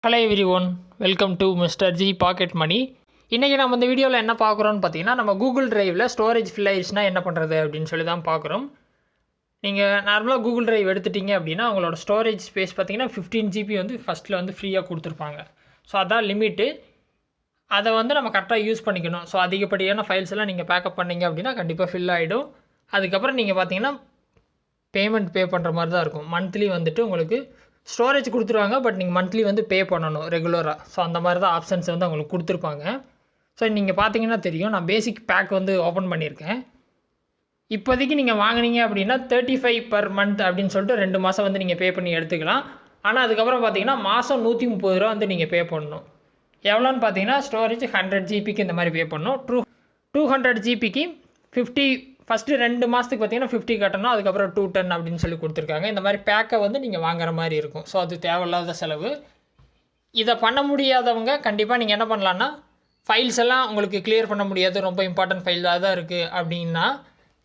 Hello everyone, welcome to mister G pocket money. இன்றைக்கி நம்ம இந்த வீடியோவில் என்ன பார்க்குறோன்னு பார்த்தீங்கன்னா, நம்ம கூகுள் டிரைவில் ஸ்டோரேஜ் ஃபில் ஆயிடுச்சுன்னா என்ன பண்ணுறது அப்படின்னு சொல்லி தான் பார்க்குறோம். நீங்கள் நார்மலாக கூகுள் டிரைவ் எடுத்துட்டிங்க அப்படின்னா உங்களோட ஸ்டோரேஜ் ஸ்பேஸ் பார்த்தீங்கன்னா 15 GB வந்து ஃபஸ்ட்டில் வந்து ஃப்ரீயாக கொடுத்துருப்பாங்க. ஸோ அதான் லிமிட்டு. அதை வந்து நம்ம கரெக்டாக யூஸ் பண்ணிக்கணும். ஸோ அதிகப்படியான ஃபைல்ஸ் எல்லாம் நீங்கள் பேக்கப் பண்ணிங்க அப்படின்னா கண்டிப்பாக ஃபில் ஆகிடும். அதுக்கப்புறம் நீங்கள் பார்த்தீங்கன்னா பேமெண்ட் பே பண்ணுற மாதிரி தான் இருக்கும். மந்த்லி வந்துட்டு உங்களுக்கு ஸ்டோரேஜ் கொடுத்துருவாங்க, பட் நீங்கள் மந்த்லி வந்து பே பண்ணணும் ரெகுலராக. ஸோ அந்த மாதிரி தான் ஆப்ஷன்ஸ் வந்து அவங்களுக்கு கொடுத்துருப்பாங்க. ஸோ நீங்கள் பார்த்தீங்கன்னா தெரியும், நான் பேசிக் பேக் வந்து ஓப்பன் பண்ணியிருக்கேன். இப்போதைக்கு நீங்கள் வாங்கினீங்க அப்படின்னா 35 per month அப்படின்னு சொல்லிட்டு 2 மாதம் வந்து நீங்கள் பே பண்ணி எடுத்துக்கலாம். ஆனால் அதுக்கப்புறம் பார்த்தீங்கன்னா மாதம் 130 ரூபா வந்து நீங்கள் பே பண்ணணும். எவ்வளோன்னு பார்த்தீங்கன்னா ஸ்டோரேஜ் 100 GBக்கு இந்த மாதிரி பே பண்ணணும். 200 GBக்கு 50 ஃபஸ்ட்டு 2 மாதத்துக்கு பார்த்தீங்கன்னா 50 கட்டணும். அதுக்கப்புறம் 210 அப்படின்னு சொல்லி கொடுத்துருக்காங்க. இந்த மாதிரி பேக்கை வந்து நீங்கள் வாங்குற மாதிரி இருக்கும். ஸோ அது தேவையில்லாத செலவு. இதை பண்ண முடியாதவங்க கண்டிப்பாக நீங்கள் என்ன பண்ணலான்னா, ஃபைல்ஸ் எல்லாம் உங்களுக்கு கிளியர் பண்ண முடியாது, ரொம்ப இம்பார்ட்டன்ட் ஃபைல் தான் இருக்குது அப்படின்னா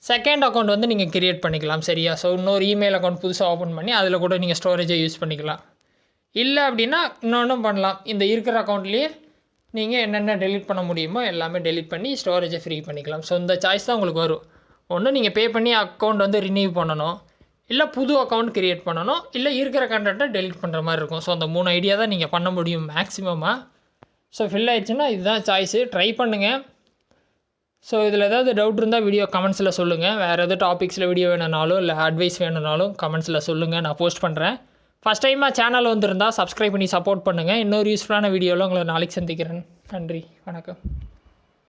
செகண்ட் அக்கௌண்ட் வந்து நீங்கள் கிரியேட் பண்ணிக்கலாம். சரியா? ஸோ இன்னொரு இமெயில் அக்கௌண்ட் புதுசாக ஓப்பன் பண்ணி அதில் கூட நீங்கள் ஸ்டோரேஜை யூஸ் பண்ணிக்கலாம். இல்லை அப்படின்னா இன்னொன்றும் பண்ணலாம். இந்த இருக்கிற அக்கௌண்ட்லேயே நீங்கள் என்னென்ன டெலிட் பண்ண முடியுமோ எல்லாமே டெலிட் பண்ணி ஸ்டோரேஜை ஃப்ரீ பண்ணிக்கலாம். ஸோ இந்த சாய்ஸ் தான் உங்களுக்கு வரும். ஒன்று நீங்கள் பே பண்ணி அக்கௌண்ட் வந்து ரினியூ பண்ணணும், இல்லை புது அக்கௌண்ட் க்ரியேட் பண்ணணும், இல்லை இருக்கிற கண்டென்ட்டை டெலிட் பண்ணுற மாதிரி இருக்கும். ஸோ அந்த 3 ஐடியா தான் நீங்கள் பண்ண முடியும் மேக்ஸிமமாக. ஸோ ஃபில் ஆயிடுச்சுன்னா இதுதான் சாய்ஸு. ட்ரை பண்ணுங்கள். ஸோ இதில் ஏதாவது டவுட் இருந்தால் வீடியோ கமெண்ட்ஸில் சொல்லுங்கள். வேறு எதாவது டாபிக்ஸில் வீடியோ வேணுனாலும் இல்லை அட்வைஸ் வேணுனாலும் கமெண்ட்ஸில் சொல்லுங்கள், நான் போஸ்ட் பண்ணுறேன். ஃபஸ்ட் டைமாக சேனல் வந்திருந்தால் சப்ஸ்கிரைப் பண்ணி சப்போர்ட் பண்ணுங்கள். இன்னொரு யூஸ்ஃபுல்லான வீடியோவில் உங்களை நாளைக்கு சந்திக்கிறேன். நன்றி, வணக்கம்.